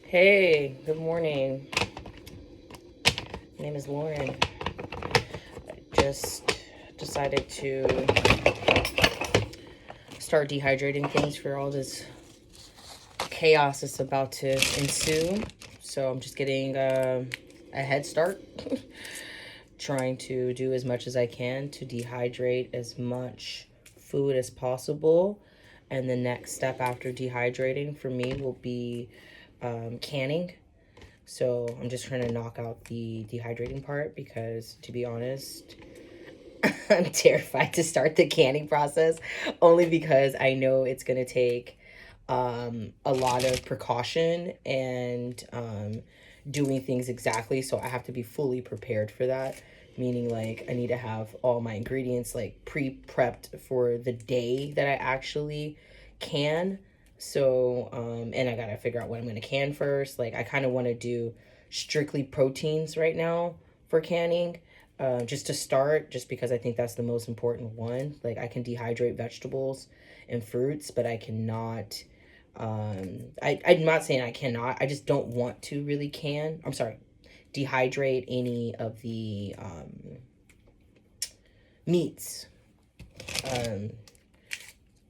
Hey, good morning. My name is Lauren. I just decided to start dehydrating things for all this chaos that's about to ensue. So I'm just getting a head start, trying to do as much as I can to dehydrate as much food as possible. And the next step after dehydrating for me will be canning. So I'm just trying to knock out the dehydrating part because, to be honest, I'm terrified to start the canning process only because I know it's going to take a lot of precaution and doing things exactly. So I have to be fully prepared for that. Meaning, like, I need to have all my ingredients like pre prepped for the day that I actually can. So, and I gotta figure out what I'm gonna can first. Like, I kind of want to do strictly proteins right now for canning, just to start, just because I think that's the most important one. Like, I can dehydrate vegetables and fruits, but I cannot. I'm not saying I cannot. I just don't want to really can. I'm sorry, dehydrate any of the meats. Um,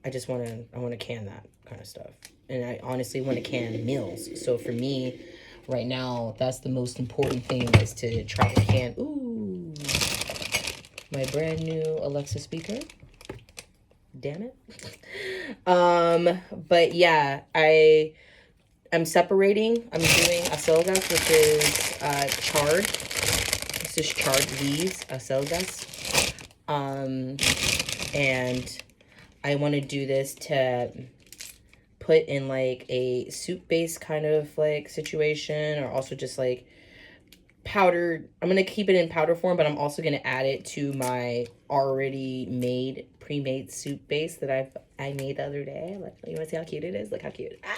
I just want to. I want to can that kind of stuff, and I honestly want to can meals. So for me, right now, that's the most important thing is to try to can. Ooh, my brand new Alexa speaker. Damn it. But yeah, I'm separating. I'm doing acelgas, which is chard. This is chard leaves, acelgas. Um, and I want to do this to put in like a soup based kind of like situation, or also just like powdered. I'm gonna keep it in powder form, but I'm also gonna add it to my already made pre-made soup base that I made the other day. Like, you wanna see how cute it is? Look how cute. Ah!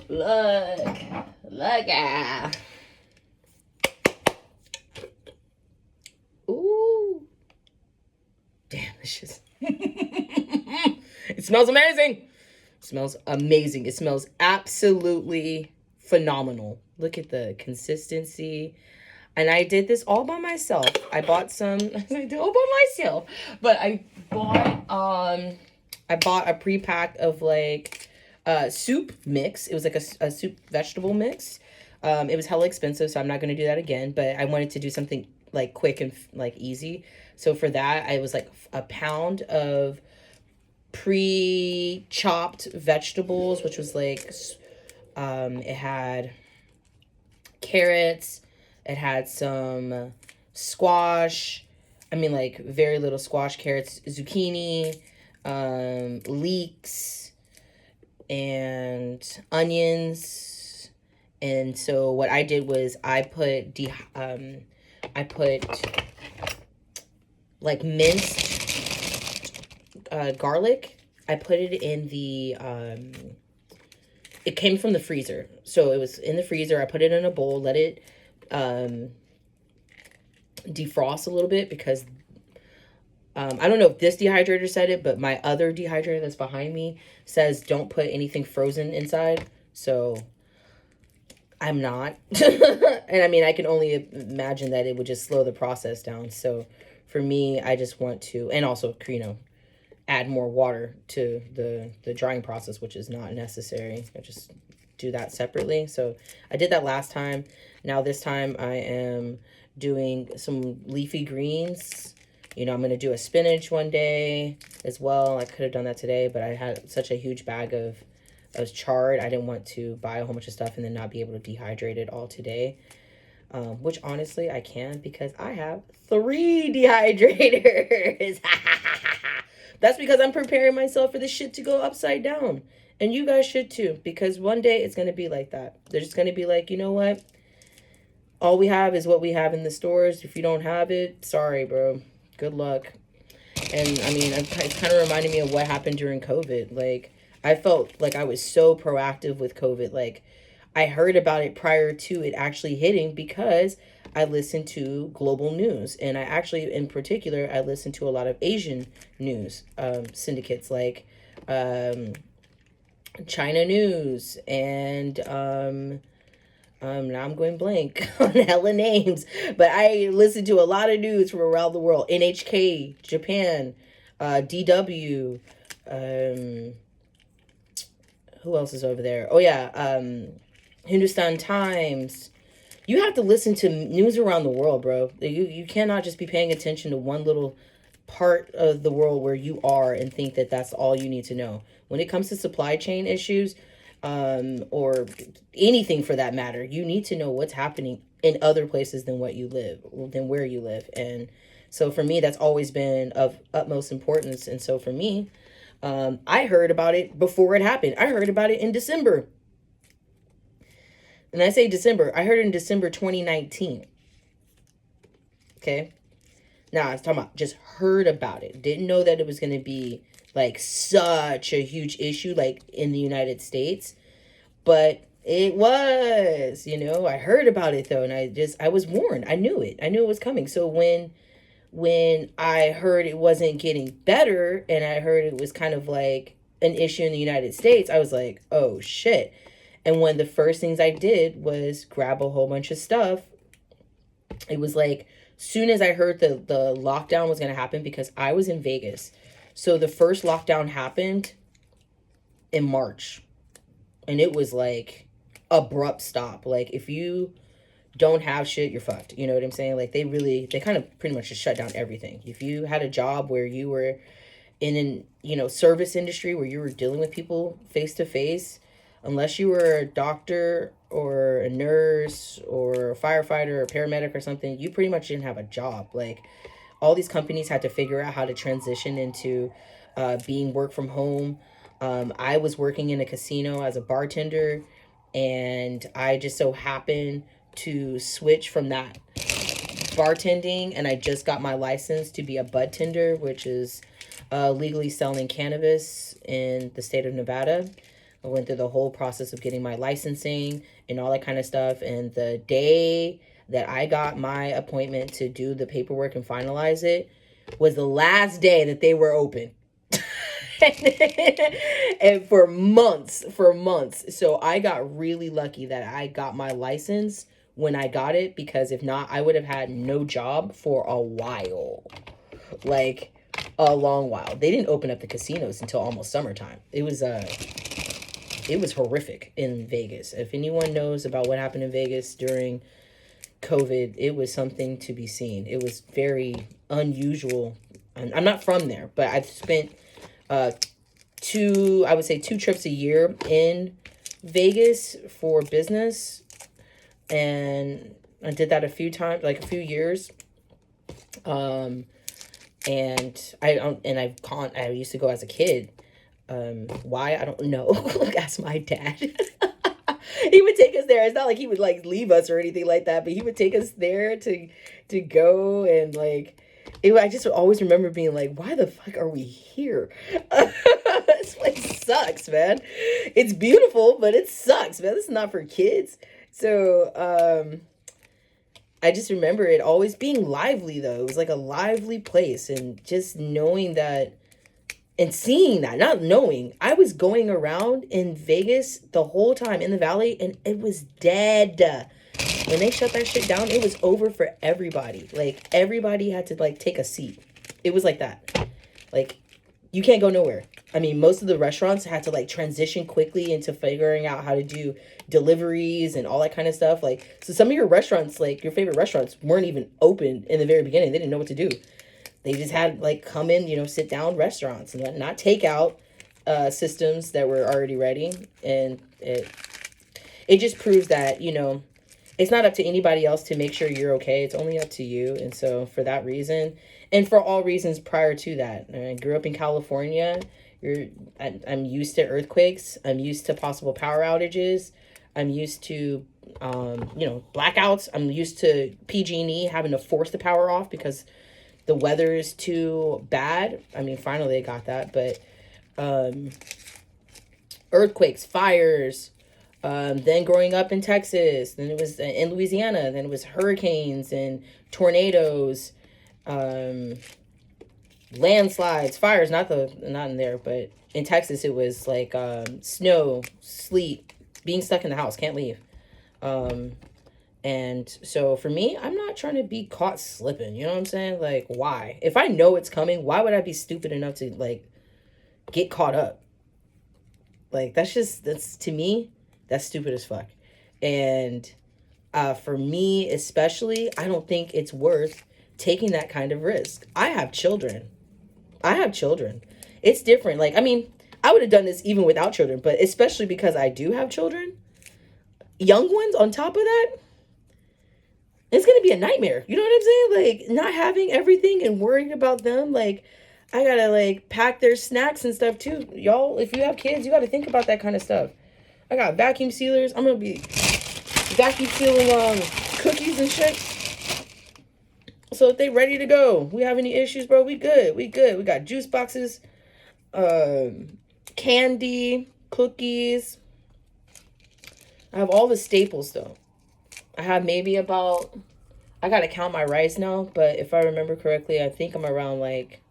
Look ah. Ooh, damn, this just it smells amazing. It smells amazing. It smells absolutely phenomenal. Look at the consistency. And I did this all by myself. I bought some. I did all by myself, but I bought a pre-pack of like soup mix. It was like a soup vegetable mix. It was hella expensive, so I'm not gonna do that again. But I wanted to do something like quick and like easy. So for that, I was like a pound of pre-chopped vegetables, which was like it had carrots, it had some squash. I mean, like very little squash, carrots, zucchini, leeks, and onions. And so what I did was I put like minced garlic. I put it in the it came from the freezer. So it was in the freezer. I put it in a bowl, let it defrost a little bit because I don't know if this dehydrator said it, but my other dehydrator that's behind me says don't put anything frozen inside. So I'm not. And I mean, I can only imagine that it would just slow the process down. So for me, I just want to, and also, add more water to the drying process, which is not necessary. I just do that separately. So I did that last time. Now this time I am doing some leafy greens. I'm going to do a spinach one day as well. I could have done that today, but I had such a huge bag of chard. I didn't want to buy a whole bunch of stuff and then not be able to dehydrate it all today. Which honestly I can because I have 3 dehydrators. That's because I'm preparing myself for this shit to go upside down. And you guys should too, because one day it's going to be like that. They're just going to be like, you know what? All we have is what we have in the stores. If you don't have it, sorry, bro. Good luck. And I mean, it's kind of reminding me of what happened during COVID. Like, I felt like I was so proactive with COVID. Like, I heard about it prior to it actually hitting because I listened to global news. And I actually, in particular, I listened to a lot of Asian news syndicates like China News, and now I'm going blank on hella names, but I listen to a lot of news from around the world. NHK, Japan, DW, um, who else is over there? Oh yeah, Hindustan Times. You have to listen to news around the world, bro. You cannot just be paying attention to one little part of the world where you are and think that that's all you need to know. When it comes to supply chain issues, or anything for that matter, you need to know what's happening in other places than what you live, than where you live. And so for me, that's always been of utmost importance. And so for me, I heard about it before it happened. I heard about it in December. And I say December, I heard it in December 2019. Okay. Now, I was talking about just heard about it. Didn't know that it was going to be like such a huge issue, like in the United States. But it was, I heard about it though. And I was warned. I knew it. I knew it was coming. So when I heard it wasn't getting better and I heard it was kind of like an issue in the United States, I was like, oh shit. And one of the first things I did was grab a whole bunch of stuff. It was like, soon as I heard the lockdown was going to happen, because I was in Vegas. So the first lockdown happened in March. And it was like abrupt stop. Like if you don't have shit, you're fucked. You know what I'm saying? Like they kind of pretty much just shut down everything. If you had a job where you were in an, service industry where you were dealing with people face to face, unless you were a doctor or a nurse or a firefighter or a paramedic or something, you pretty much didn't have a job. Like all these companies had to figure out how to transition into being work from home. I was working in a casino as a bartender, and I just so happened to switch from that bartending, and I just got my license to be a bud tender, which is legally selling cannabis in the state of Nevada. I went through the whole process of getting my licensing and all that kind of stuff. And the day that I got my appointment to do the paperwork and finalize it was the last day that they were open. And for months. So I got really lucky that I got my license when I got it, because if not, I would have had no job for a while. Like a long while. They didn't open up the casinos until almost summertime. It was horrific in Vegas. If anyone knows about what happened in Vegas during COVID, it was something to be seen. It was very unusual. I'm not from there, but I've spent two trips a year in Vegas for business, and I did that a few times, like a few years. And I used to go as a kid. Why? I don't know. Ask my dad. He would take us there. It's not like he would like leave us or anything like that, but he would take us there to go, and like I just always remember being like, why the fuck are we here? This place sucks, man. It's beautiful, but it sucks, man. This is not for kids. So I just remember it always being lively though. It was like a lively place, and just knowing that and seeing that, not knowing, I was going around in Vegas the whole time in the valley, and it was dead. When they shut that shit down, it was over for everybody. Like everybody had to like take a seat. It was like that. Like you can't go nowhere. I mean, most of the restaurants had to like transition quickly into figuring out how to do deliveries and all that kind of stuff. Like, so some of your restaurants, like your favorite restaurants, weren't even open in the very beginning. They didn't know what to do. They just had like come in, sit down restaurants and not takeout systems that were already ready. And it just proves that, it's not up to anybody else to make sure you're okay. It's only up to you. And so for that reason, and for all reasons prior to that, I grew up in California. I'm used to earthquakes. I'm used to possible power outages. I'm used to, blackouts. I'm used to PG&E having to force the power off because the weather is too bad. I mean, finally they got that, but earthquakes, fires, then growing up in Texas, then it was in Louisiana, then it was hurricanes and tornadoes, landslides, fires, not in there, but in Texas, it was like snow, sleet, being stuck in the house, can't leave. Um, and so for me, I'm not trying to be caught slipping. You know what I'm saying? Like, why? If I know it's coming, why would I be stupid enough to like get caught up? Like, that's to me, that's stupid as fuck. And for me, especially, I don't think it's worth taking that kind of risk. I have children. I have children. It's different. Like, I mean, I would have done this even without children, but especially because I do have children, young ones on top of that, it's going to be a nightmare. You know what I'm saying? Like, not having everything and worrying about them. Like, I got to, like, pack their snacks and stuff, too. Y'all, if you have kids, you got to think about that kind of stuff. I got vacuum sealers. I'm going to be vacuum sealing cookies and shit. So if they ready to go, we have any issues, bro, we good. We good. We got juice boxes, candy, cookies. I have all the staples, though. I have maybe about, I gotta count my rice now, but if I remember correctly, I think I'm around like,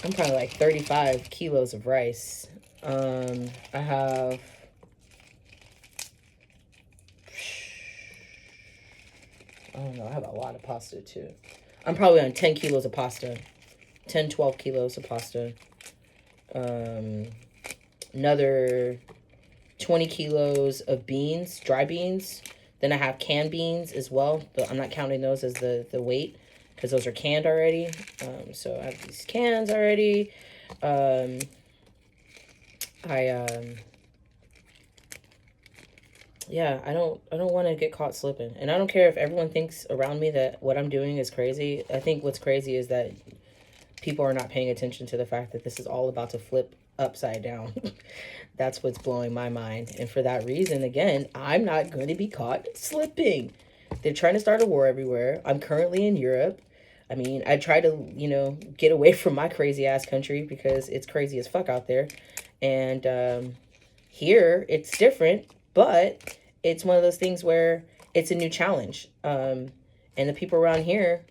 I'm probably like 35 kilos of rice. I have, I don't know, I have a lot of pasta too. I'm probably on 10 kilos of pasta, 10, 12 kilos of pasta. Another 20 kilos of beans, dry beans. Then I have canned beans as well, but I'm not counting those as the weight because those are canned already. So I have these cans already. Yeah, I don't want to get caught slipping. And I don't care if everyone thinks around me that what I'm doing is crazy. I think what's crazy is that people are not paying attention to the fact that this is all about to flip upside down. That's what's blowing my mind. And for that reason, again, I'm not going to be caught slipping. They're trying to start a war everywhere. I'm currently in Europe. I mean, I try to, get away from my crazy ass country because it's crazy as fuck out there. And here, it's different, but it's one of those things where it's a new challenge. And the people around here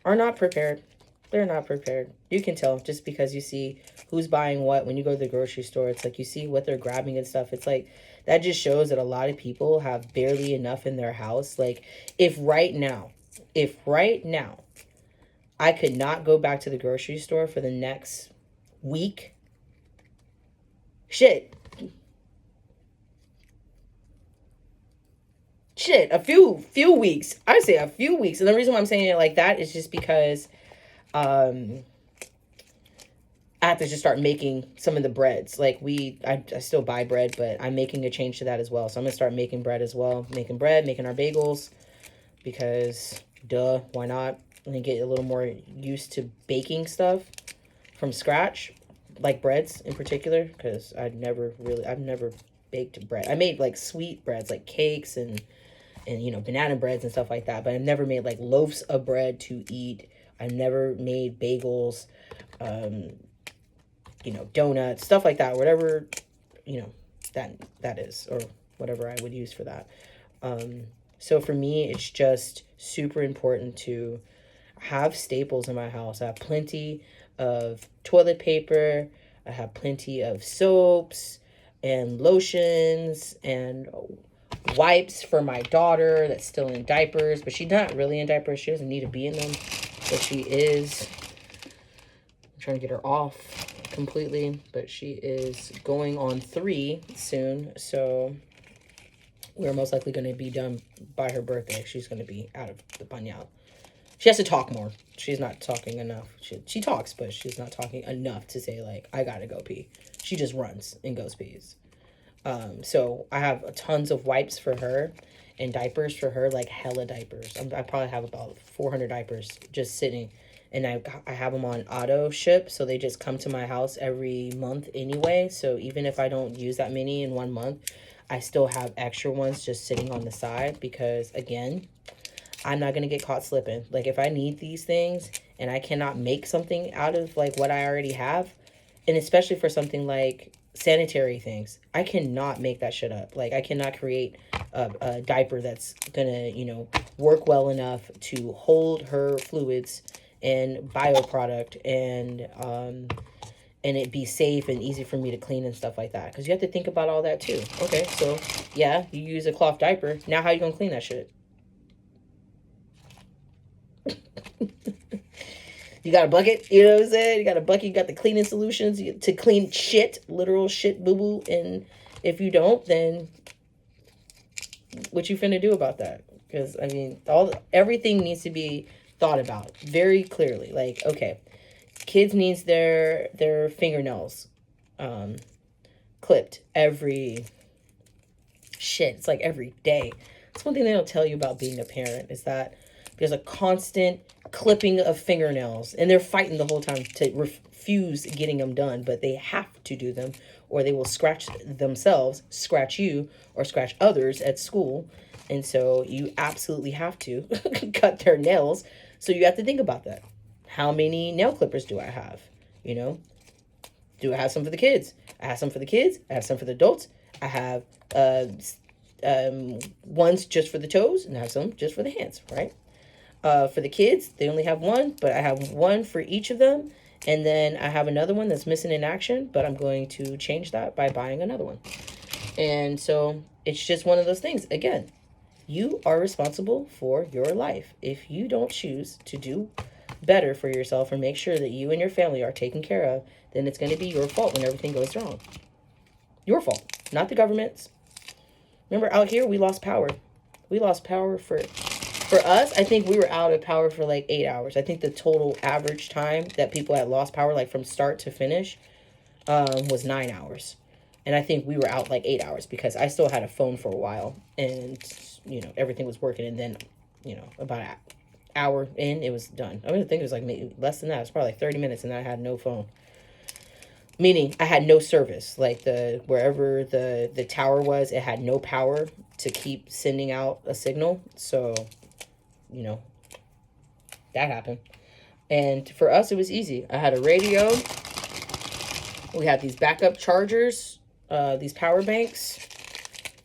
are not prepared. They're not prepared. You can tell just because you see who's buying what. When you go to the grocery store, it's like you see what they're grabbing and stuff. It's like that just shows that a lot of people have barely enough in their house. Like if right now I could not go back to the grocery store for the next week, shit, a few weeks. I say a few weeks. And the reason why I'm saying it like that is just because I have to just start making some of the breads. Like I still buy bread, but I'm making a change to that as well. So I'm going to start making bread as well. Making bread, making our bagels because duh, why not? And get a little more used to baking stuff from scratch, like breads in particular, because I've never baked bread. I made like sweet breads, like cakes and banana breads and stuff like that, but I've never made like loaves of bread to eat. I never made bagels, donuts, stuff like that, whatever, that is, or whatever I would use for that. So for me, it's just super important to have staples in my house. I have plenty of toilet paper. I have plenty of soaps and lotions and wipes for my daughter that's still in diapers, but she's not really in diapers. She doesn't need to be in them, but she is. I'm trying to get her off completely, but she is going on 3 soon, so we're most likely going to be done by her birthday. She's going to be out of the pañal. She has to talk more. She's not talking enough. She talks, but she's not talking enough to say, like, I gotta go pee. She just runs and goes pees. So I have tons of wipes for her and diapers for her, like hella diapers. I probably have about 400 diapers just sitting. And I have them on auto ship, so they just come to my house every month anyway. So even if I don't use that many in 1 month, I still have extra ones just sitting on the side because, again, I'm not going to get caught slipping. Like, if I need these things and I cannot make something out of, like, what I already have, and especially for something like sanitary things, I cannot make that shit up. Like, I cannot create a diaper that's going to, work well enough to hold her fluids and bioproduct and and it be safe and easy for me to clean and stuff like that. Because you have to think about all that too. Okay, so yeah, you use a cloth diaper. Now how you gonna clean that shit? You got a bucket, you know what I'm saying? You got a bucket, you got the cleaning solutions to clean shit, literal shit, boo-boo. And if you don't, then what you finna do about that? Because, I mean, everything needs to be thought about very clearly. Like, okay, kids needs their fingernails clipped every shit. It's like every day. That's one thing they don't tell you about being a parent, is that there's a constant clipping of fingernails, and they're fighting the whole time to refuse getting them done, but they have to do them, or they will scratch themselves, scratch you, or scratch others at school. And so you absolutely have to cut their nails. So you have to think about that. How many nail clippers do I have? You know, do I have some for the kids? I have some for the kids. I have some for the adults. I have ones just for the toes, and I have some just for the hands, right? For the kids, they only have one, but I have one for each of them. And then I have another one that's missing in action, but I'm going to change that by buying another one. And so it's just one of those things. Again, you are responsible for your life. If you don't choose to do better for yourself or make sure that you and your family are taken care of, then it's going to be your fault when everything goes wrong. Your fault, not the government's. Remember, out here, we lost power. We lost power for us. I think we were out of power for like 8 hours. I think the total average time that people had lost power, like from start to finish, was 9 hours. And I think we were out like 8 hours because I still had a phone for a while, and, you know, everything was working. And then, you know, about an hour in, it was done. I think it was like maybe less than that. It was probably like 30 minutes, and then I had no phone. Meaning I had no service. Like wherever the tower was, it had no power to keep sending out a signal. So, you know, that happened. And for us, it was easy. I had a radio. We had these backup chargers, these power banks.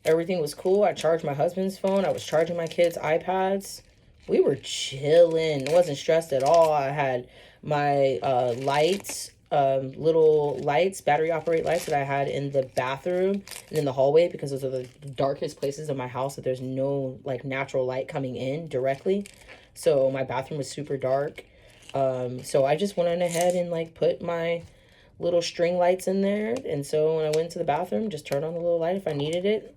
Everything was cool. I charged my husband's phone. I was charging my kids' iPads. We were chilling. I wasn't stressed at all. I had my lights, little lights, battery operated lights that I had in the bathroom and in the hallway, because those are the darkest places of my house that there's no like natural light coming in directly. So my bathroom was super dark. So I just went on ahead and like put my little string lights in there. And so when I went to the bathroom, just turn on the little light if I needed it.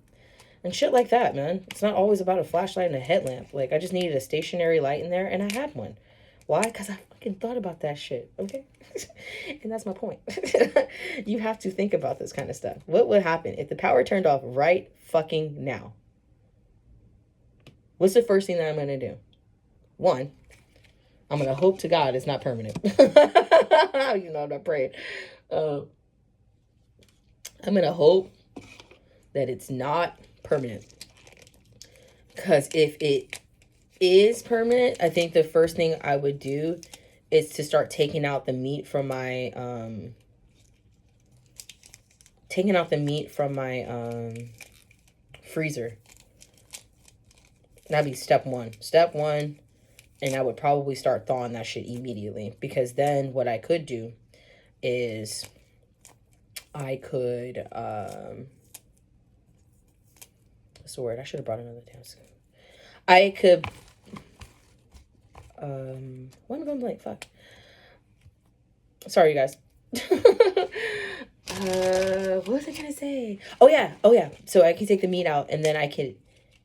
And shit like that, man. It's not always about a flashlight and a headlamp. Like, I just needed a stationary light in there, and I had one. Why? Because I fucking thought about that shit, okay? And that's my point. You have to think about this kind of stuff. What would happen if the power turned off right fucking now? What's the first thing that I'm going to do? One, I'm going to hope to God it's not permanent. You know, I'm not praying. I'm going to hope that it's not permanent. Because if it is permanent, I think the first thing I would do is to start taking out the meat from my freezer. That'd be step one. Step one, and I would probably start thawing that shit immediately, because then what I could do is I could what's the word? I should have brought another task. I could why am I going blank? Fuck. Sorry, you guys. What was I gonna say? Oh yeah. So I can take the meat out, and then I could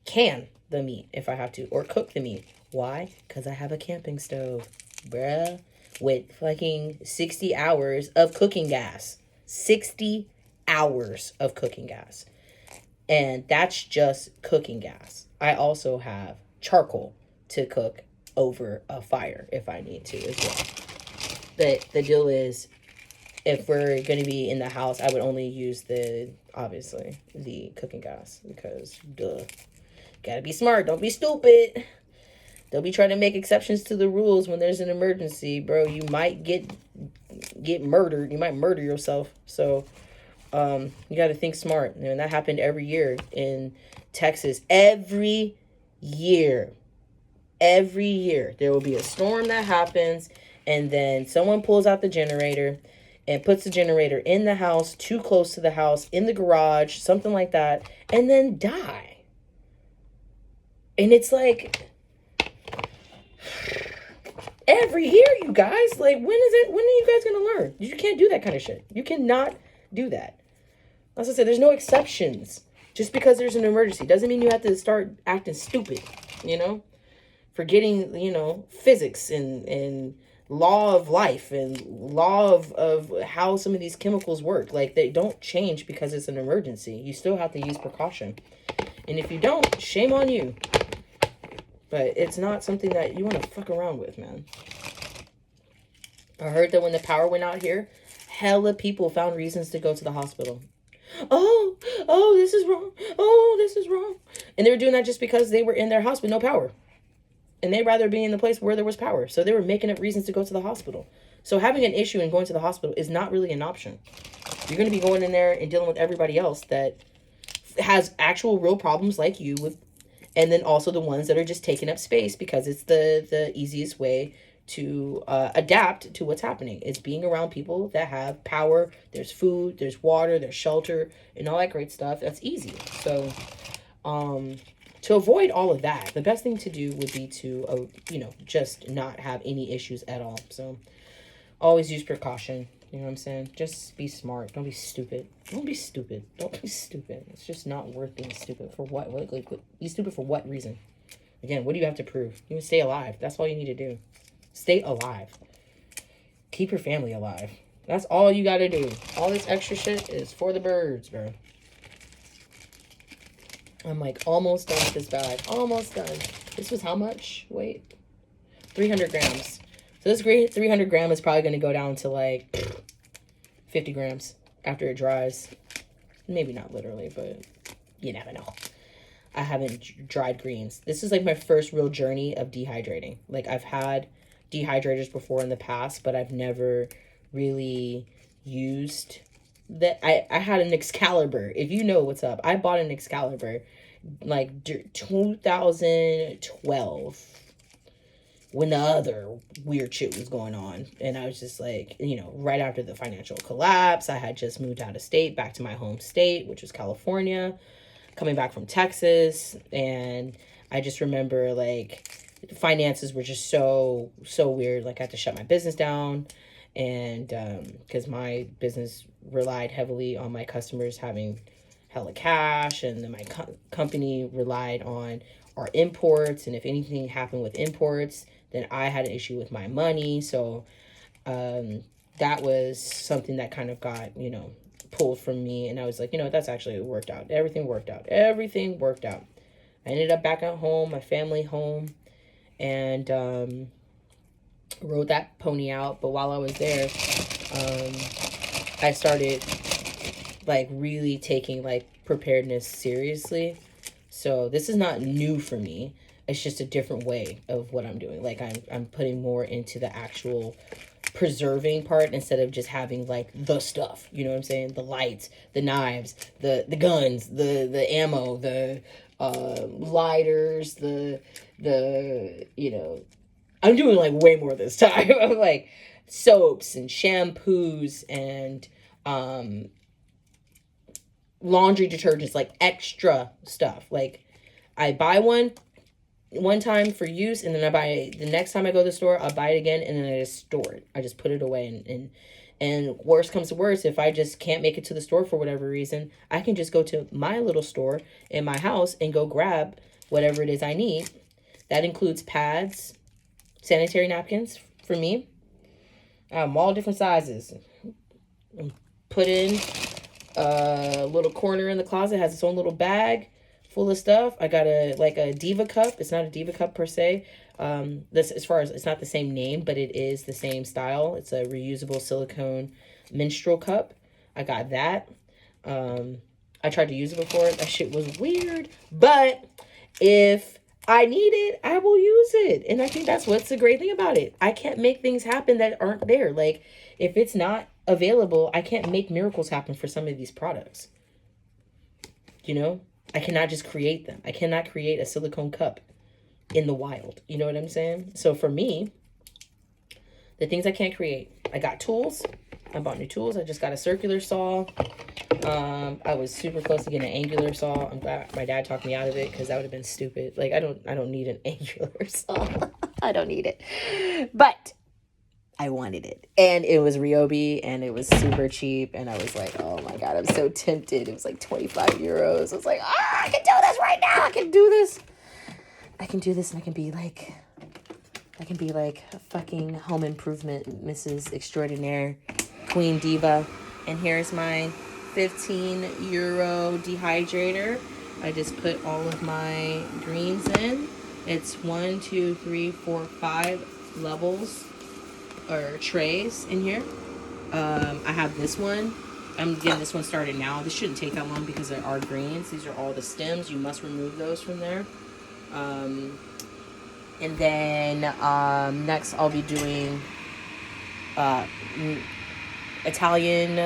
can the meat if I have to, or cook the meat. Why? Because I have a camping stove, bruh, with fucking 60 hours of cooking gas. 60 hours of cooking gas. And that's just cooking gas. I also have charcoal to cook over a fire if I need to as well. But the deal is, if we're going to be in the house, I would only use obviously, the cooking gas, because duh. Gotta be smart. Don't be stupid. Don't be trying to make exceptions to the rules when there's an emergency, bro. You might get murdered. You might murder yourself. So, you got to think smart. And that happened every year in Texas. Every year there will be a storm that happens, and then someone pulls out the generator, and puts the generator in the house, too close to the house, in the garage, something like that, and then die. And it's like, every year, you guys, like, when are you guys gonna learn? You can't do that kind of shit. You cannot do that. As I said, there's no exceptions. Just because there's an emergency doesn't mean you have to start acting stupid, forgetting, physics and law of life and law of how some of these chemicals work. Like, they don't change because it's an emergency. You still have to use precaution. And if you don't, shame on you. But it's not something that you want to fuck around with, man. I heard that when the power went out here, hella people found reasons to go to the hospital. Oh, this is wrong. Oh, this is wrong. And they were doing that just because they were in their house with no power. And they'd rather be in the place where there was power. So they were making up reasons to go to the hospital. So having an issue and going to the hospital is not really an option. You're going to be going in there and dealing with everybody else that has actual real problems like you with, and then also the ones that are just taking up space because it's the easiest way to adapt to what's happening. It's being around people that have power. There's food, there's water, there's shelter, and all that great stuff. That's easy. So, to avoid all of that, the best thing to do would be to, just not have any issues at all. So, always use precaution. You know what I'm saying? Just be smart. Don't be stupid. Don't be stupid. Don't be stupid. It's just not worth being stupid. For what? Be stupid for what reason? Again, what do you have to prove? You can stay alive. That's all you need to do. Stay alive. Keep your family alive. That's all you gotta do. All this extra shit is for the birds, bro. I'm like almost done with this bag. Almost done. This was how much? Wait. 300 grams. So this great 300 gram is probably going to go down to like 50 grams after it dries. Maybe not literally, but you never know. I haven't dried greens. This is like my first real journey of dehydrating. Like, I've had dehydrators before in the past, but I've never really used that. I had an Excalibur. If you know what's up, I bought an Excalibur like 2012 when the other weird shit was going on. And I was just like, right after the financial collapse, I had just moved out of state back to my home state, which was California, coming back from Texas. And I just remember like finances were just so weird. Like, I had to shut my business down, and because my business relied heavily on my customers having hella cash, and then my company relied on our imports, and if anything happened with imports, then I had an issue with my money. So that was something that kind of got pulled from me, and I was like, that's actually worked out. Everything worked out. I ended up back at home, my family home, and rode that pony out. But while I was there, I started like really taking like preparedness seriously. So this is not new for me. It's just a different way of what I'm doing. Like, I'm putting more into the actual preserving part instead of just having like the stuff. You know what I'm saying? The lights, the knives, the guns, the ammo, the lighters, the I'm doing like way more this time. I'm like soaps and shampoos and laundry detergents, like extra stuff. Like, I buy one time for use, and then I buy it the next time I go to the store. I'll buy it again, and then I just store it. I just put it away, and worst comes to worst, if I just can't make it to the store for whatever reason, I can just go to my little store in my house and go grab whatever it is I need. That includes pads, sanitary napkins for me. All different sizes. Put in a little corner in the closet, has its own little bag full of stuff. I got a Diva cup. It's not a Diva cup per se. This, as far as, it's not the same name, but it is the same style. It's a reusable silicone menstrual cup. I got that. I tried to use it before. That shit was weird, but if I need it, I will use it. And I think that's what's the great thing about it. I can't make things happen that aren't there. Like, if it's not available, I can't make miracles happen for some of these products. I cannot just create them. I cannot create a silicone cup in the wild. You know what I'm saying? So for me, the things I can't create, I got tools. I bought new tools. I just got a circular saw. I was super close to getting an angular saw. I'm glad my dad talked me out of it because that would have been stupid. Like I don't need an angular saw. I don't need it. But I wanted it. And it was Ryobi and it was super cheap. And I was like, oh my God, I'm so tempted. It was like 25 euros. I was like, I can do this right now. I can do this. I can do this and I can be like a fucking home improvement Mrs. Extraordinaire, Queen Diva. And here's my 15 euro dehydrator. I just put all of my greens in. It's 1, 2, 3, 4, 5 levels or trays in here. I have this one. I'm getting this one started now. This shouldn't take that long because there are greens. These are all the stems. You must remove those from there. And then next I'll be doing Italian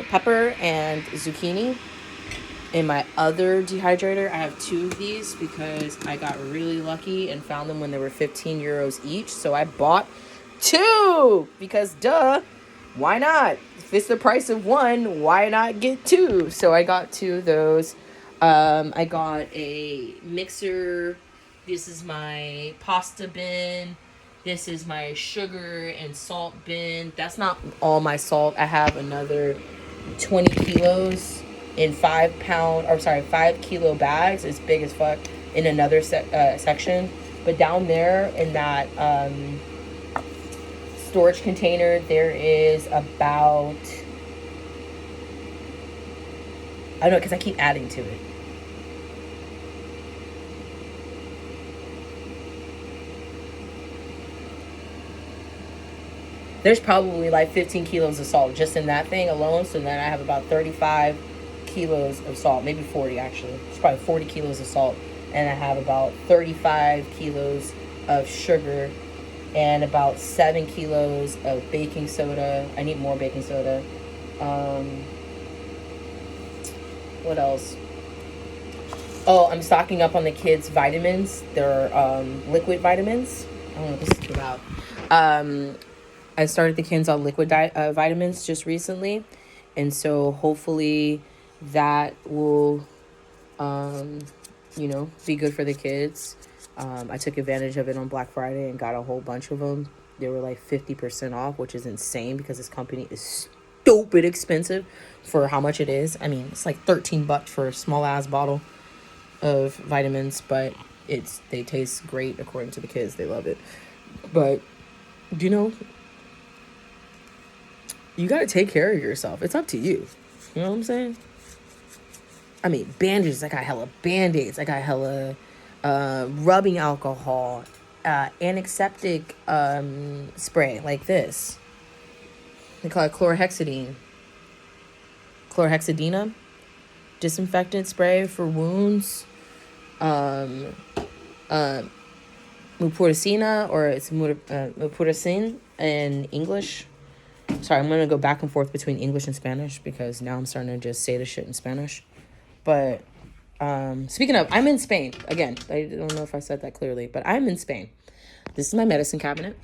pepper and zucchini. In my other dehydrator, I have 2 of these because I got really lucky and found them when they were 15 euros each. So I bought 2 because duh, why not? If it's the price of 1, why not get 2? So I got 2 of those. I got a mixer. This is my pasta bin. This is my sugar and salt bin. That's not all my salt. I have another 20 kilos in 5 kilo bags. It's big as fuck in another section. But down there in that storage container, there is about, I don't know, because I keep adding to it. There's probably like 15 kilos of salt just in that thing alone. So then I have about 35 kilos of salt, maybe 40 actually. It's probably 40 kilos of salt. And I have about 35 kilos of sugar and about 7 kilos of baking soda. I need more baking soda. What else? Oh, I'm stocking up on the kids' vitamins. They're liquid vitamins. I don't know what this is about. I started the kids on liquid vitamins just recently. And so hopefully that will, be good for the kids. I took advantage of it on Black Friday and got a whole bunch of them. They were like 50% off, which is insane because this company is stupid expensive for how much it is. I mean, it's like $13 for a small ass bottle of vitamins, but they taste great according to the kids. They love it. But you got to take care of yourself. It's up to you. You know what I'm saying? I mean, bandages. I got hella Band-Aids. I got hella rubbing alcohol, antiseptic spray like this. They call it chlorhexidine. Chlorhexidina. Disinfectant spray for wounds. Mupirocin, or it's Mupirocin in English. Sorry, I'm going to go back and forth between English and Spanish because now I'm starting to just say the shit in Spanish. But speaking of, I'm in Spain. Again, I don't know if I said that clearly, but I'm in Spain. This is my medicine cabinet.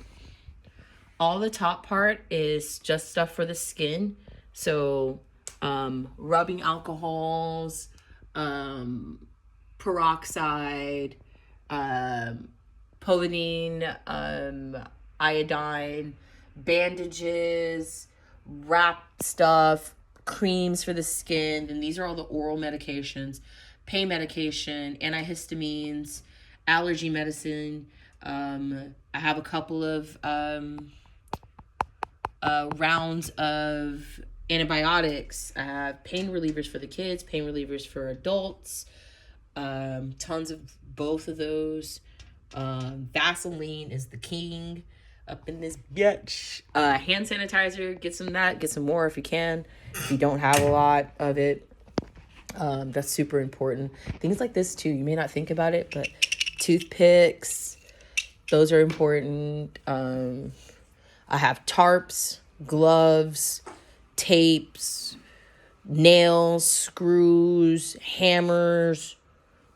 All the top part is just stuff for the skin. So rubbing alcohols, peroxide, povidone, iodine, bandages, wrap stuff, creams for the skin. And these are all the oral medications, pain medication, antihistamines, allergy medicine. I have a couple of rounds of antibiotics. I have pain relievers for the kids, pain relievers for adults, tons of both of those. Vaseline is the king up in this bitch. Hand sanitizer, get some more if you can. If you don't have a lot of it, that's super important. Things like this too, you may not think about it, but toothpicks, those are important. I have tarps, gloves, tapes, nails, screws, hammers,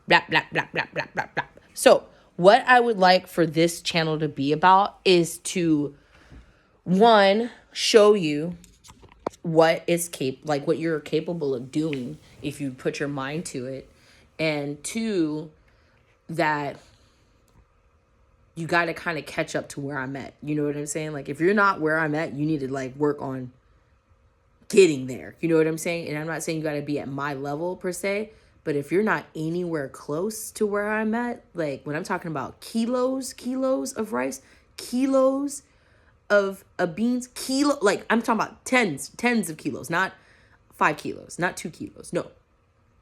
blah, blah, blah, blah, blah, blah, blah. So what I would like for this channel to be about is to one, show you what is what you're capable of doing if you put your mind to it, and two, that you got to kind of catch up to where I'm at. You know what I'm saying? Like, if you're not where I'm at, you need to like work on getting there. You know what I'm saying? And I'm not saying you got to be at my level per se, but if you're not anywhere close to where I'm at, like when I'm talking about kilos of rice, kilos of beans, like I'm talking about tens of kilos, not 5 kilos, not 2 kilos. No,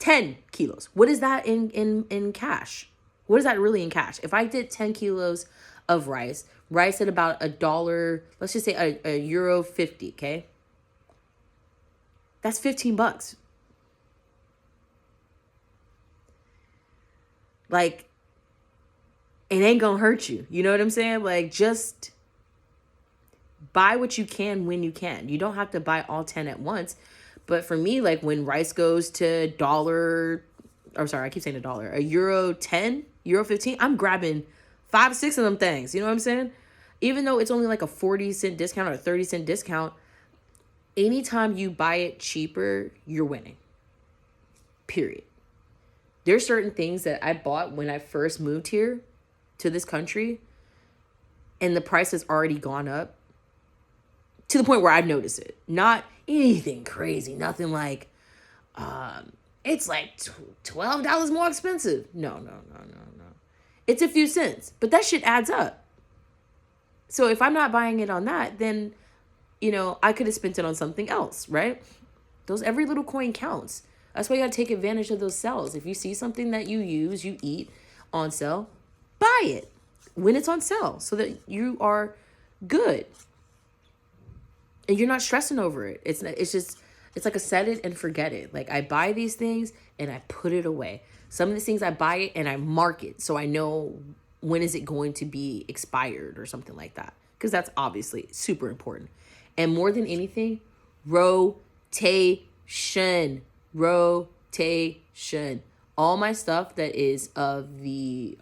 10 kilos. What is that in cash? What is that really in cash? If I did 10 kilos of rice at about $1, let's just say a euro 50, okay? That's $15. Like, it ain't gonna hurt you. You know what I'm saying? Like, just buy what you can when you can. You don't have to buy all 10 at once. But for me, like when rice goes to dollar, or sorry, I keep saying $1, a euro 10, euro 15, I'm grabbing 5 or 6 of them things. You know what I'm saying? Even though it's only like a 40-cent discount or a 30-cent discount, anytime you buy it cheaper, you're winning. Period. There's certain things that I bought when I first moved here to this country, and the price has already gone up to the point where I've noticed it. Not anything crazy. Nothing like, it's like $12 more expensive. No. It's a few cents, but that shit adds up. So if I'm not buying it on that, then, I could have spent it on something else, right? Every little coin counts. That's why you gotta take advantage of those sales. If you see something that you use, you eat on sale, buy it when it's on sale so that you are good. And you're not stressing over it. It's like a set it and forget it. Like, I buy these things and I put it away. Some of these things I buy it and I mark it so I know when is it going to be expired or something like that. Because that's obviously super important. And more than anything, rotation. All my stuff that is of the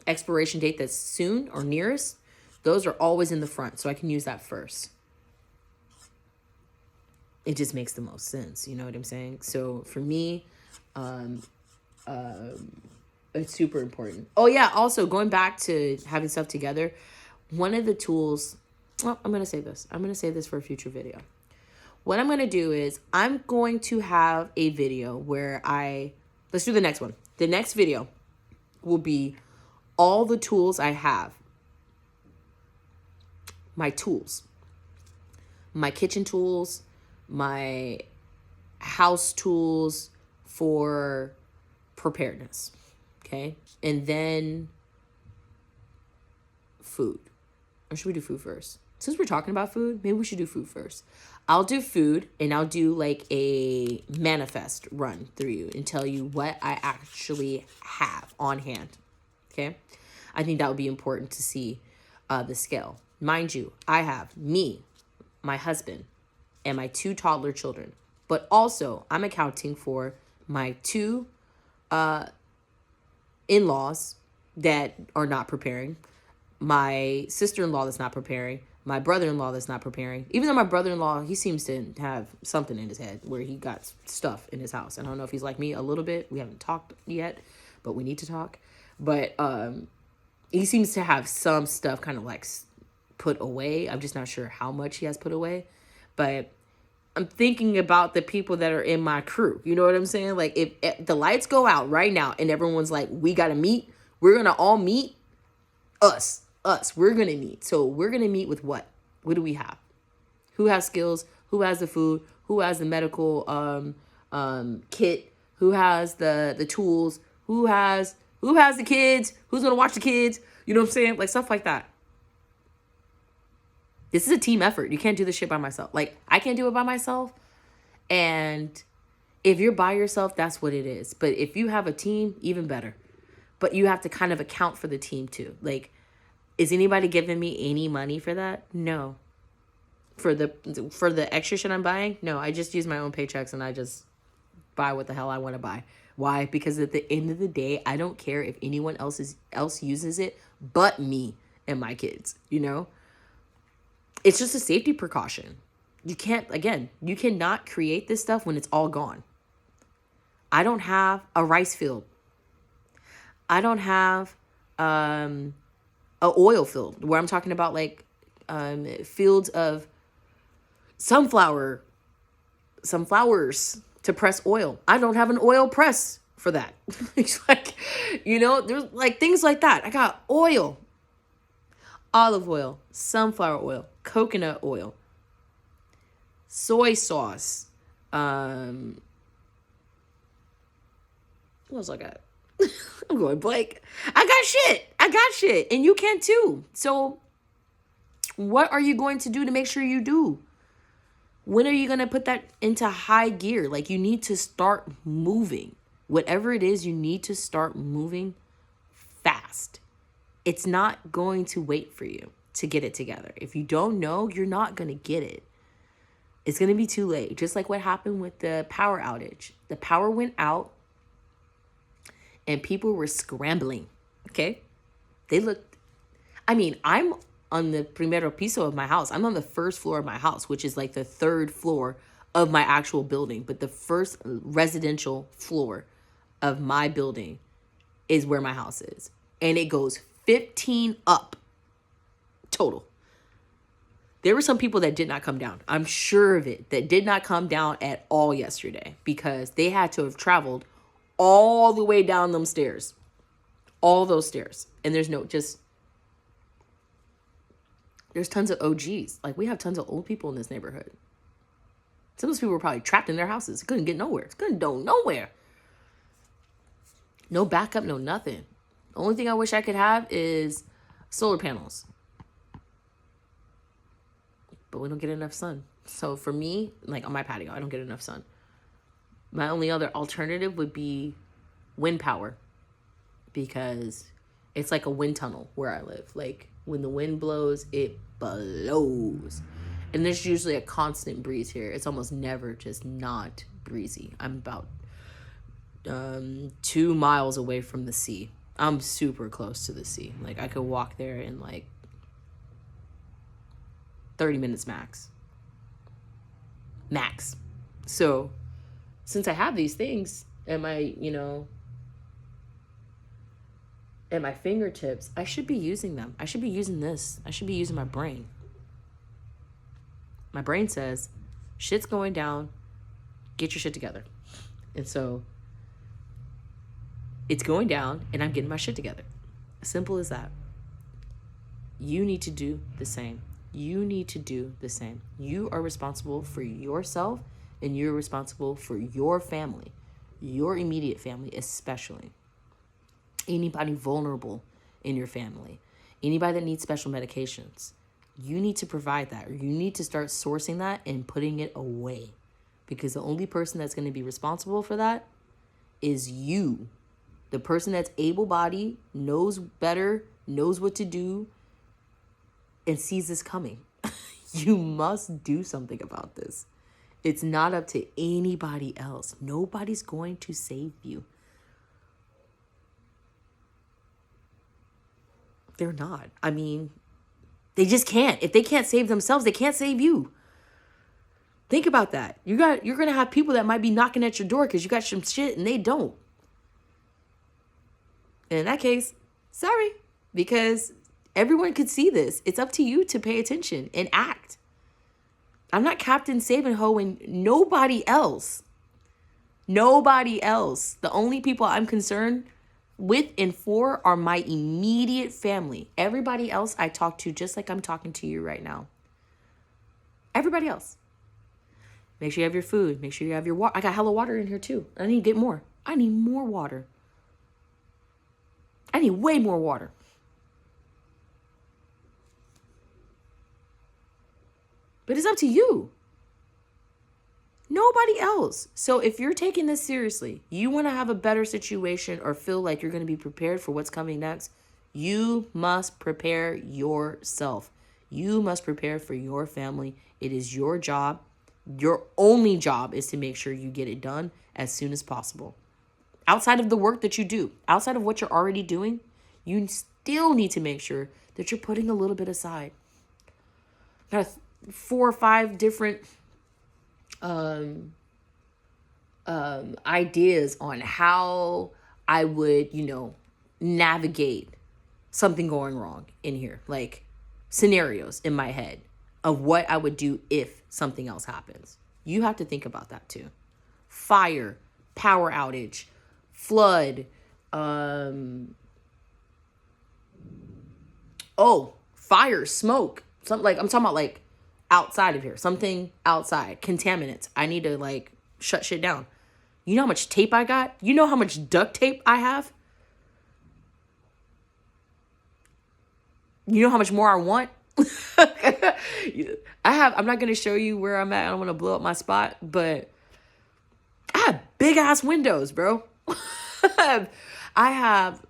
expiration date that's soon or nearest, those are always in the front. So I can use that first. It just makes the most sense. You know what I'm saying? So for me, it's super important. Oh yeah. Also, going back to having stuff together, one of the tools, well, I'm going to say this. I'm going to say this for a future video. What I'm going to do is I'm going to have a video where let's do the next one. The next video will be all the tools I have. My tools. My kitchen tools, my house tools for preparedness. Okay? And then food. Or should we do food first? Since we're talking about food, maybe we should do food first. I'll do food, and I'll do like a manifest run through you and tell you what I actually have on hand. Okay? I think that would be important to see the scale. Mind you, I have me, my husband, and my 2 toddler children. But also, I'm accounting for my 2 in-laws that are not preparing, my sister-in-law that's not preparing, my brother-in-law that's not preparing. Even though my brother-in-law, he seems to have something in his head where he got stuff in his house. I don't know if he's like me a little bit. We haven't talked yet, but we need to talk. But he seems to have some stuff kind of like put away. I'm just not sure how much he has put away. But I'm thinking about the people that are in my crew. You know what I'm saying? Like, if the lights go out right now and everyone's like, we got to meet, we're going to all meet. We're going to meet. So we're going to meet with what? What do we have? Who has skills? Who has the food? Who has the medical kit? Who has the tools? Who has the kids? Who's going to watch the kids? You know what I'm saying? Like, stuff like that. This is a team effort. You can't do this shit by myself. Like, I can't do it by myself. And if you're by yourself, that's what it is. But if you have a team, even better. But you have to kind of account for the team too. Like, is anybody giving me any money for that? No. For the extra shit I'm buying? No, I just use my own paychecks and I just buy what the hell I want to buy. Why? Because at the end of the day, I don't care if anyone else uses it but me and my kids, you know? It's just a safety precaution. You cannot create this stuff when it's all gone. I don't have a rice field. I don't have a oil field where I'm talking about like fields of sunflowers to press oil. I don't have an oil press for that. It's like, there's like things like that. I got oil, olive oil, sunflower oil, coconut oil, soy sauce. What else I got? I'm going blank. I got shit. And you can too. So what are you going to do to make sure you do? When are you going to put that into high gear? Like, you need to start moving. Whatever it is, you need to start moving fast. It's not going to wait for you to get it together. If you don't know, you're not going to get it. It's going to be too late. Just like what happened with the power outage. The power went out and people were scrambling. Okay? I'm on the primero piso of my house. I'm on the first floor of my house, which is like the third floor of my actual building. But the first residential floor of my building is where my house is. And it goes 15 up total. There were some people that did not come down. I'm sure of it. That did not come down at all yesterday because they had to have traveled all the way down them stairs. All those stairs. And there's tons of OGs. Like, we have tons of old people in this neighborhood. Some of those people were probably trapped in their houses. Couldn't get nowhere. Couldn't go nowhere. No backup, no nothing. The only thing I wish I could have is solar panels. But we don't get enough sun. So for me, like on my patio, I don't get enough sun. My only other alternative would be wind power. Because it's like a wind tunnel where I live. Like, when the wind blows, it blows. And there's usually a constant breeze here. It's almost never just not breezy. I'm about 2 miles away from the sea. I'm super close to the sea. Like, I could walk there in like 30 minutes max. So, since I have these things at my, at my fingertips, I should be using them. I should be using this. I should be using my brain. My brain says, shit's going down. Get your shit together. And so it's going down and I'm getting my shit together. Simple as that. You need to do the same. You need to do the same. You are responsible for yourself and you're responsible for your family, your immediate family especially. Anybody vulnerable in your family, anybody that needs special medications, you need to provide that, or you need to start sourcing that and putting it away, because the only person that's going to be responsible for that is you. The person that's able-bodied, knows better, knows what to do, and sees this coming. You must do something about this. It's not up to anybody else. Nobody's going to save you. They're not. I mean, they just can't. If they can't save themselves, they can't save you. Think about that. You're going to have people that might be knocking at your door because you got some shit and they don't. And in that case, sorry, because everyone could see this. It's up to you to pay attention and act. I'm not Captain Save-A-Ho and nobody else. The only people I'm concerned with and for are my immediate family. Everybody else I talk to just like I'm talking to you right now. Everybody else. Make sure you have your food. Make sure you have your water. I got hella water in here too. I need to get more. I need more water. I need way more water. But it's up to you. Nobody else. So if you're taking this seriously, you want to have a better situation or feel like you're going to be prepared for what's coming next, you must prepare yourself. You must prepare for your family. It is your job. Your only job is to make sure you get it done as soon as possible. Outside of the work that you do, outside of what you're already doing, you still need to make sure that you're putting a little bit aside. got 4 or 5 different ideas on how I would, navigate something going wrong in here. Like scenarios in my head of what I would do if something else happens. You have to think about that too. Fire, power outage, flood, fire, smoke. Something like, I'm talking about like outside of here. Something outside. Contaminants. I need to like shut shit down. You know how much tape I got? You know how much duct tape I have? You know how much more I want? I'm not going to show you where I'm at. I don't want to blow up my spot, but I have big ass windows, bro. I have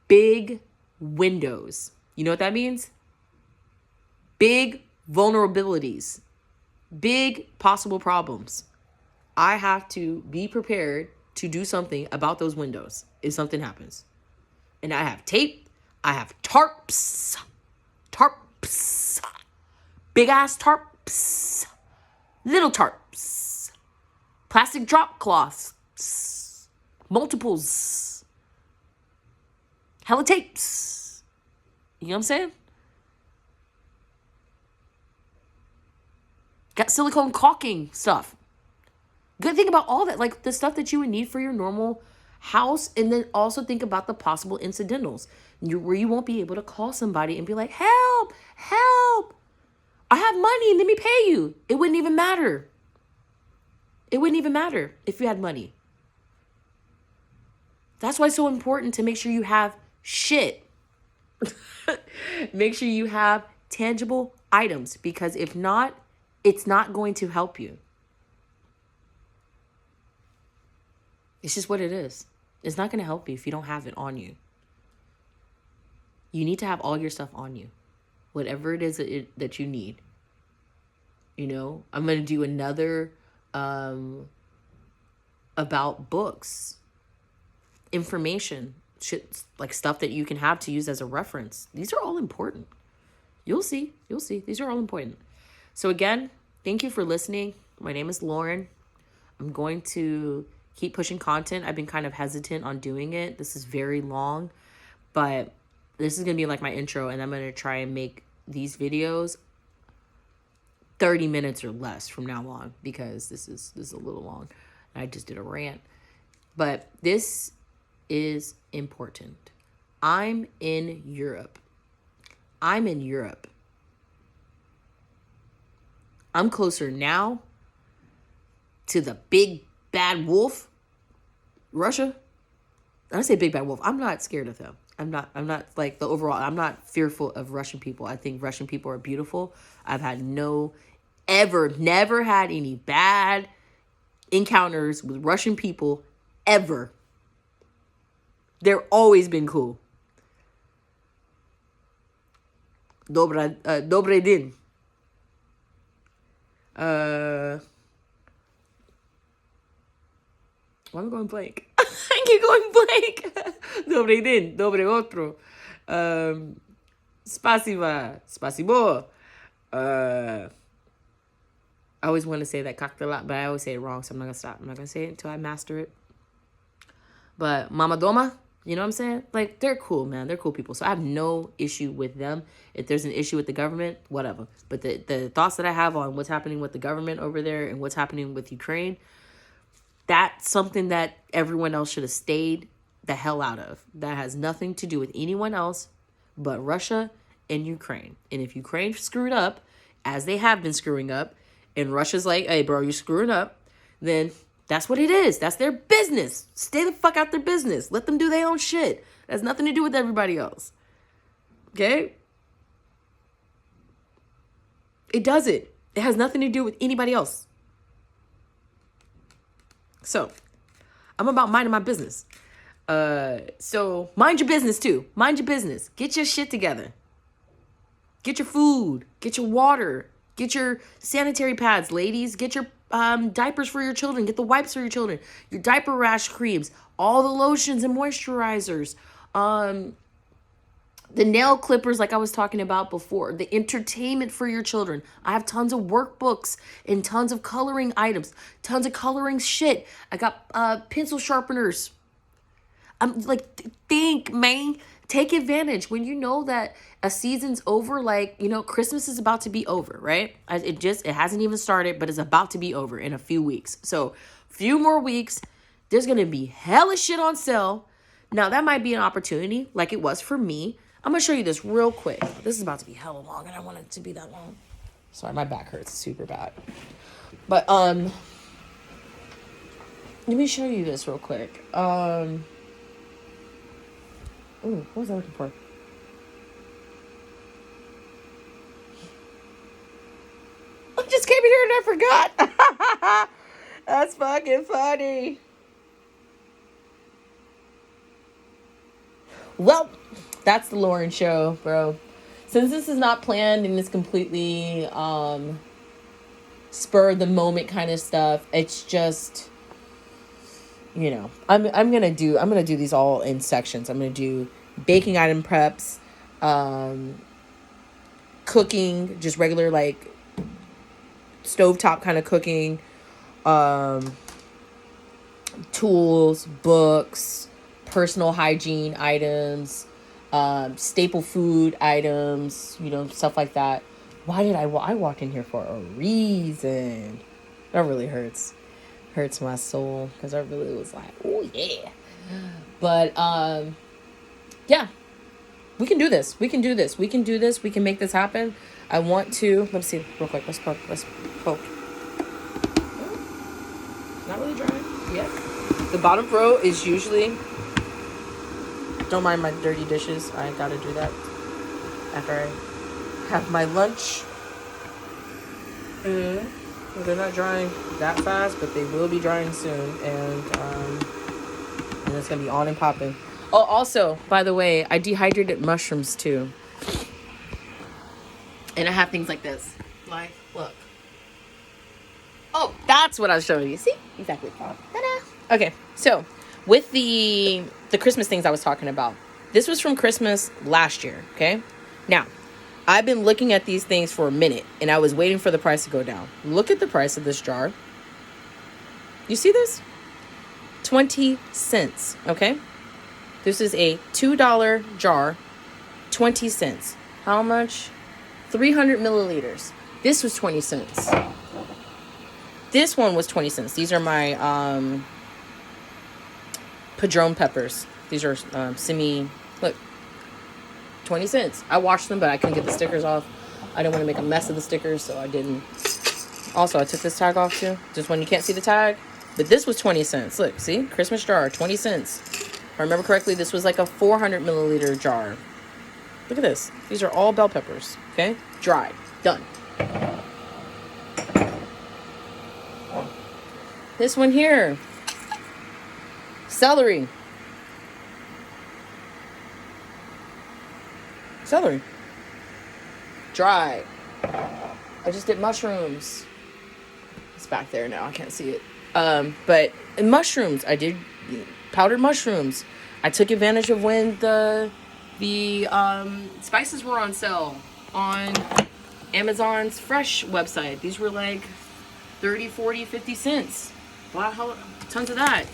big windows. You know what that means? Big vulnerabilities, big possible problems. I have to be prepared to do something about those windows if something happens. And I have tape. I have tarps, big ass tarps, little tarps, plastic drop cloths, multiples, hella tapes. You know what I'm saying? Got silicone caulking stuff. Good thing about all that, like the stuff that you would need for your normal house, and then also think about the possible incidentals where you won't be able to call somebody and be like, help, I have money, let me pay you. It wouldn't even matter. It wouldn't even matter if you had money. That's why it's so important to make sure you have shit. Make sure you have tangible items, because if not, it's not going to help you. It's just what it is. It's not going to help you if you don't have it on you. You need to have all your stuff on you. Whatever it is that you need. I'm going to do another about books. Information. Shit, like stuff that you can have to use as a reference. These are all important. You'll see. These are all important. So again, thank you for listening. My name is Lauren. I'm going to keep pushing content. I've been kind of hesitant on doing it. This is very long, but this is going to be like my intro, and I'm going to try and make these videos 30 minutes or less from now on, because this is a little long. I just did a rant. But this is important. I'm in Europe. I'm closer now to the big bad wolf, Russia. I say big bad wolf. I'm not scared of them. I'm not like the overall, I'm not fearful of Russian people. I think Russian people are beautiful. I've had never had any bad encounters with Russian people ever. They're always been cool. Добрый день. Why am I going blank? I keep going blank. Добрый день, доброе утро. Спасибо. I always want to say that как дела, but I always say it wrong, so I'm not going to stop. I'm not going to say it until I master it. But Mama Doma, you know what I'm saying? Like, they're cool, man. They're cool people. So I have no issue with them. If there's an issue with the government, whatever. But the thoughts that I have on what's happening with the government over there and what's happening with Ukraine, that's something that everyone else should have stayed the hell out of. That has nothing to do with anyone else but Russia and Ukraine. And if Ukraine screwed up, as they have been screwing up, and Russia's like, hey, bro, you're screwing up, then that's what it is. That's their business. Stay the fuck out their business. Let them do their own shit. It has nothing to do with everybody else. Okay? It doesn't. It has nothing to do with anybody else. So, I'm about minding my business. So mind your business too. Mind your business. Get your shit together. Get your food. Get your water. Get your sanitary pads, ladies. Get your diapers for your children. Get the wipes for your children. Your diaper rash creams. All the lotions and moisturizers. The nail clippers, like I was talking about before, the entertainment for your children. I have tons of workbooks and tons of coloring items, tons of coloring shit. I got pencil sharpeners. I'm like, think, man. Take advantage when you know that a season's over. Like, you know, Christmas is about to be over, right? It hasn't even started, but it's about to be over in a few weeks. So, few more weeks. There's gonna be hella shit on sale. Now that might be an opportunity, like it was for me. I'm gonna show you this real quick. This is about to be hella long, and I want it to be that long. Sorry, my back hurts super bad. But let me show you this real quick. Ooh, what was I looking for? I just came in here and I forgot. That's fucking funny. Well, that's the Lauren show, bro. Since this is not planned and it's completely spur of the moment kind of stuff, it's just, you know, I'm gonna do these all in sections. I'm gonna do baking item preps, cooking, just regular like stovetop kind of cooking, tools, books, personal hygiene items, staple food items, you know, stuff like that. Why did I walked in here for a reason. That really hurts my soul, because I really was like, oh yeah. But yeah, we can do this. We can make this happen. I want to, let's see real quick. Let's poke. Not really dry yet. The bottom row is usually, don't mind my dirty dishes. I gotta do that after I have my lunch. Well, they're not drying that fast, but they will be drying soon. And it's gonna be on and popping. Oh, also, by the way, I dehydrated mushrooms too. And I have things like this. Like, look. Oh, that's what I was showing you. See? Exactly. Ta-da! Okay, so with the Christmas things I was talking about, this was from Christmas last year, okay? Now, I've been looking at these things for a minute, and I was waiting for the price to go down. Look at the price of this jar. You see this? 20 cents, okay? This is a $2 jar, 20 cents. How much? 300 milliliters. This was 20 cents. This one was 20 cents. These are my Padron peppers. These are look, 20 cents. I washed them, but I couldn't get the stickers off. I didn't want to make a mess of the stickers, so I didn't. Also, I took this tag off too, just when you can't see the tag. But this was 20 cents. Look, see? Christmas jar, 20 cents. If I remember correctly, this was like a 400 milliliter jar. Look at this. These are all bell peppers, okay? Dried. Done. This one here. Celery. Dried. I just did mushrooms. It's back there now. I can't see it. But mushrooms. I did powdered mushrooms. I took advantage of when the spices were on sale on Amazon's Fresh website. These were like 30, 40, 50 cents. Wow, tons of that.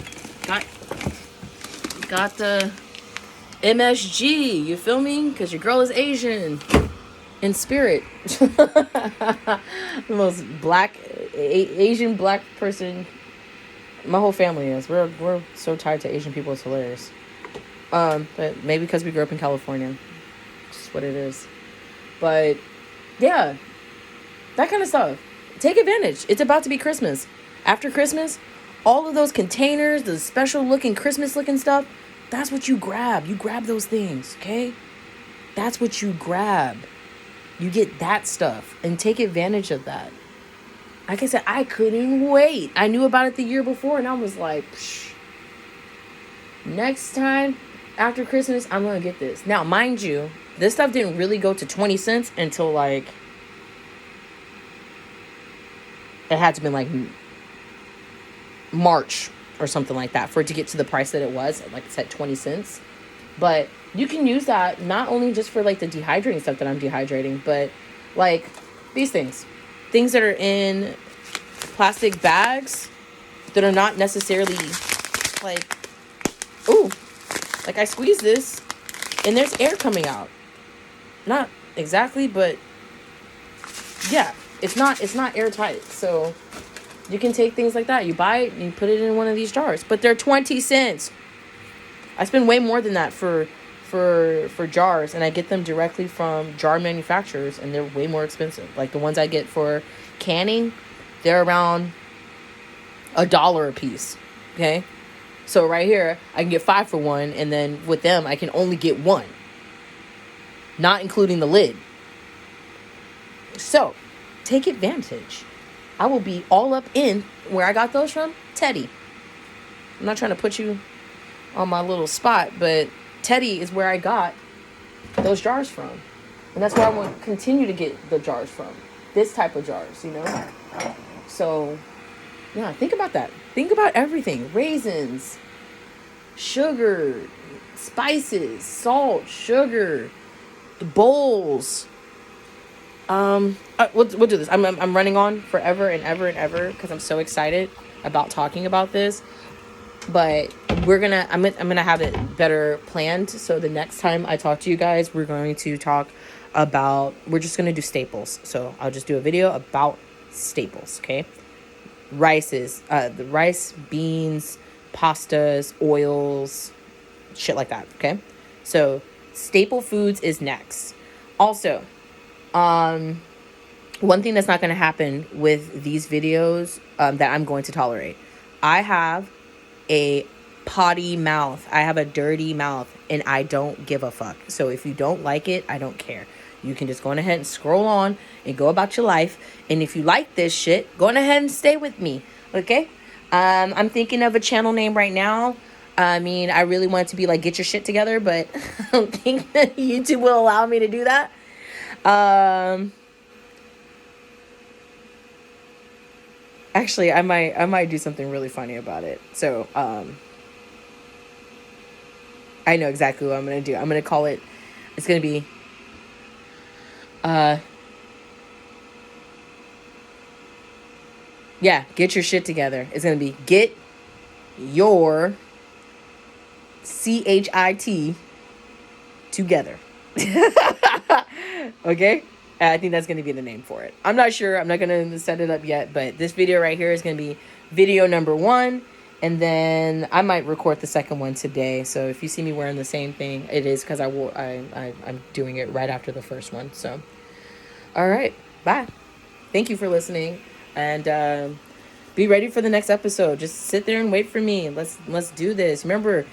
Got the MSG, you feel me? Because your girl is Asian in spirit. The most Asian black person. My whole family is. We're so tied to Asian people, it's hilarious. But maybe because we grew up in California. It's what it is. But yeah, that kind of stuff. Take advantage. It's about to be Christmas. After Christmas, all of those containers, the special looking Christmas looking stuff, that's what you grab. You grab those things, okay? That's what you grab. You get that stuff and take advantage of that. Like I said, I couldn't wait. I knew about it the year before and I was like, psh, next time after Christmas, I'm going to get this. Now, mind you, this stuff didn't really go to 20 cents until like, it had to be like March or something like that for it to get to the price that it was. Like I said, 20 cents. But you can use that not only just for like the dehydrating stuff that I'm dehydrating, but like these things that are in plastic bags that are not necessarily like, ooh, like I squeeze this and there's air coming out. Not exactly, but yeah, it's not airtight. So you can take things like that. You buy it and you put it in one of these jars, but they're 20 cents. I spend way more than that for jars, and I get them directly from jar manufacturers, and they're way more expensive. Like the ones I get for canning, they're around $1 a piece. Okay, so right here I can get 5 for one, and then with them I can only get 1, not including the lid. So take advantage. I will be all up in where I got those from, Teddy. I'm not trying to put you on my little spot, but Teddy is where I got those jars from. And that's where I want to continue to get the jars from. This type of jars, you know? So, yeah, think about that. Think about everything. Raisins, sugar, spices, salt, sugar, bowls. We'll do this. I'm running on forever and ever and ever because I'm so excited about talking about this. But I'm gonna have it better planned. So the next time I talk to you guys, we're going to talk about, we're just gonna do staples. So I'll just do a video about staples, okay? The rice, beans, pastas, oils, shit like that, okay? So staple foods is next. Also, one thing that's not going to happen with these videos that I'm going to tolerate. I have a potty mouth. I have a dirty mouth, and I don't give a fuck. So if you don't like it, I don't care. You can just go on ahead and scroll on and go about your life. And if you like this shit, go on ahead and stay with me, okay? I'm thinking of a channel name right now. I mean, I really want it to be like Get Your Shit Together, but I don't think that YouTube will allow me to do that. Actually, I might do something really funny about it. So, I know exactly what I'm going to do. I'm going to call it, it's going to be, yeah, Get Your Shit Together. It's going to be Get Your CHIT Together. Okay? I think that's going to be the name for it. I'm not sure. I'm not going to set it up yet, but this video right here is going to be video number 1. And then I might record the second one today. So if you see me wearing the same thing, it is because I'm doing it right after the first one. So, all right. Bye. Thank you for listening. And be ready for the next episode. Just sit there and wait for me. Let's do this. Remember,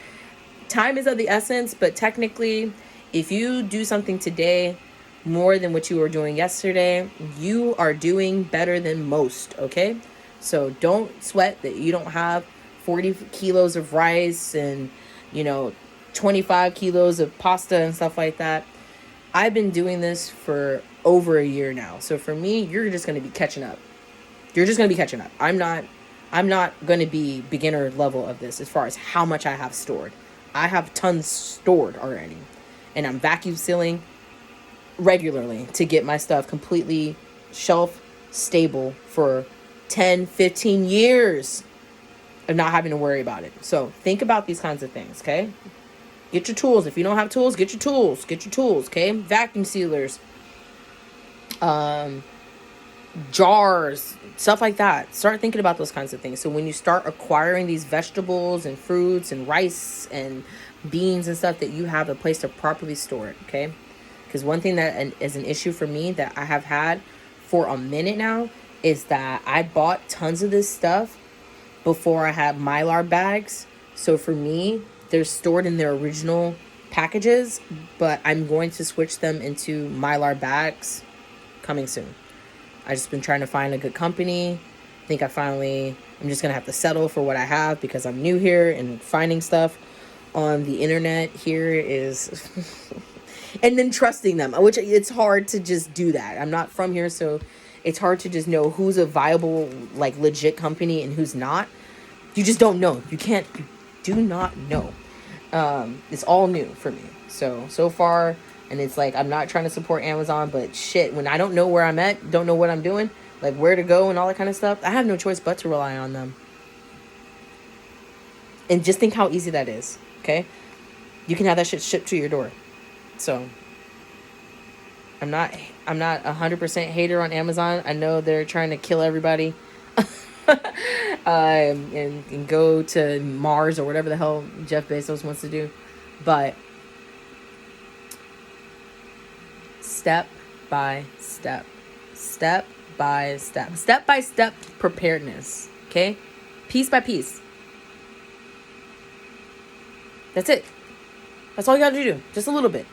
time is of the essence, but technically, if you do something today more than what you were doing yesterday, you are doing better than most, okay? So don't sweat that you don't have 40 kilos of rice and, 25 kilos of pasta and stuff like that. I've been doing this for over a year now. So for me, you're just going to be catching up. You're just going to be catching up. I'm not going to be beginner level of this as far as how much I have stored. I have tons stored already. And I'm vacuum sealing regularly to get my stuff completely shelf stable for 10, 15 years of not having to worry about it. So think about these kinds of things, okay? Get your tools. If you don't have tools, get your tools. Get your tools, okay? Vacuum sealers, jars, stuff like that. Start thinking about those kinds of things. So when you start acquiring these vegetables and fruits and rice and beans and stuff, that you have a place to properly store it, okay? Because one thing that is an issue for me that I have had for a minute now is that I bought tons of this stuff before I had Mylar bags. So for me, they're stored in their original packages, but I'm going to switch them into Mylar bags coming soon. I just been trying to find a good company. I think I'm just going to have to settle for what I have because I'm new here, and finding stuff on the internet here is and then trusting them, which it's hard to just do that. I'm not from here, so it's hard to just know who's a viable, like, legit company and who's not. You just don't know. You do not know. It's all new for me. So far, and it's like, I'm not trying to support Amazon, but shit, when I don't know where I'm at, don't know what I'm doing, like where to go and all that kind of stuff, I have no choice but to rely on them. And just think how easy that is, okay? You can have that shit shipped to your door. So I'm not 100% hater on Amazon. I know they're trying to kill everybody. And go to Mars or whatever the hell Jeff Bezos wants to do. But step by step preparedness, okay? Piece by piece. That's it. That's all you gotta do. Just a little bit.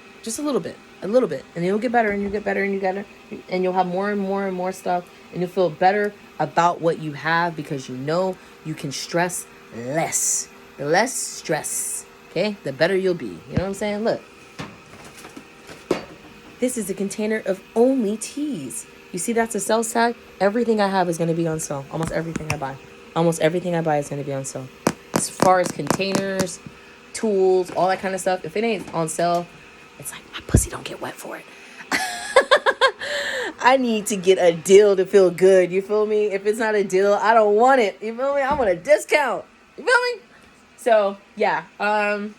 And you'll get better, and you'll get better, and you'll have more and more and more stuff, and you'll feel better about what you have, because you know you can stress less. The less stress, okay, the better you'll be. You know what I'm saying? Look. This is a container of only teas. You see that's a sales tag? Everything I have is going to be on sale. Almost everything I buy is going to be on sale. As far as containers, tools, all that kind of stuff, if it ain't on sale, it's like, my pussy don't get wet for it. I need to get a deal to feel good. You feel me? If it's not a deal, I don't want it. You feel me? I want a discount. You feel me? So, yeah. I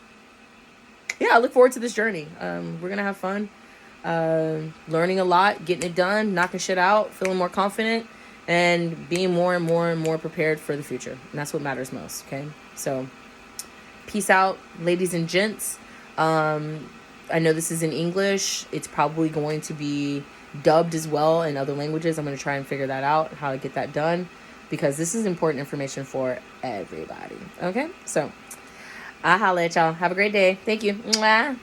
look forward to this journey. We're going to have fun. Learning a lot, getting it done, knocking shit out, feeling more confident, and being more and more and more prepared for the future. And that's what matters most, okay? So, peace out, ladies and gents. I know this is in English. It's probably going to be dubbed as well in other languages. I'm going to try and figure that out, how to get that done, because this is important information for everybody, okay? So, I'll holla at y'all. Have a great day. Thank you. Mwah.